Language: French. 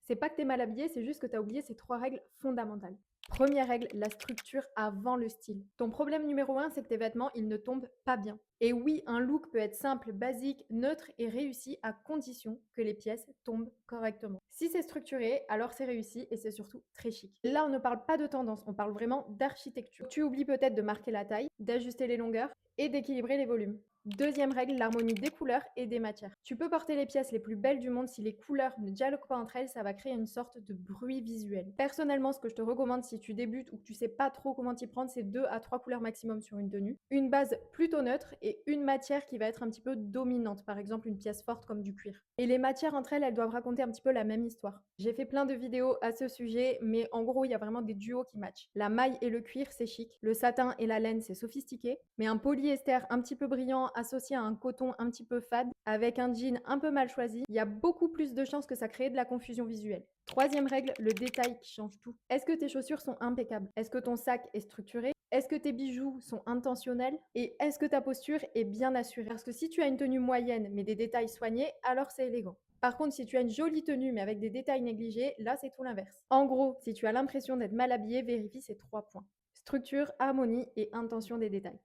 C'est pas que t'es mal habillé, c'est juste que t'as oublié ces 3 règles fondamentales. Première règle, la structure avant le style. Ton problème numéro 1, c'est que tes vêtements, ils ne tombent pas bien. Et oui, un look peut être simple, basique, neutre et réussi à condition que les pièces tombent correctement. Si c'est structuré, alors c'est réussi et c'est surtout très chic. Là, on ne parle pas de tendance, on parle vraiment d'architecture. Tu oublies peut-être de marquer la taille, d'ajuster les longueurs et d'équilibrer les volumes. Deuxième règle, l'harmonie des couleurs et des matières. Tu peux porter les pièces les plus belles du monde, si les couleurs ne dialoguent pas entre elles, ça va créer une sorte de bruit visuel. Personnellement, ce que je te recommande si tu débutes ou que tu sais pas trop comment t'y prendre, c'est 2 à 3 couleurs maximum sur une tenue. Une base plutôt neutre et une matière qui va être un petit peu dominante, par exemple une pièce forte comme du cuir. Et les matières entre elles, elles doivent raconter un petit peu la même histoire. J'ai fait plein de vidéos à ce sujet, mais en gros, il y a vraiment des duos qui matchent. La maille et le cuir, c'est chic. Le satin et la laine, c'est sophistiqué. Mais un polyester un petit peu brillant associé à un coton un petit peu fade, avec un jean un peu mal choisi, il y a beaucoup plus de chances que ça crée de la confusion visuelle. Troisième règle, le détail qui change tout. Est-ce que tes chaussures sont impeccables? Est-ce que ton sac est structuré? Est-ce que tes bijoux sont intentionnels? Et est-ce que ta posture est bien assurée? Parce que si tu as une tenue moyenne mais des détails soignés, alors c'est élégant. Par contre, si tu as une jolie tenue mais avec des détails négligés, là c'est tout l'inverse. En gros, si tu as l'impression d'être mal habillé, vérifie ces 3 points. Structure, harmonie et intention des détails.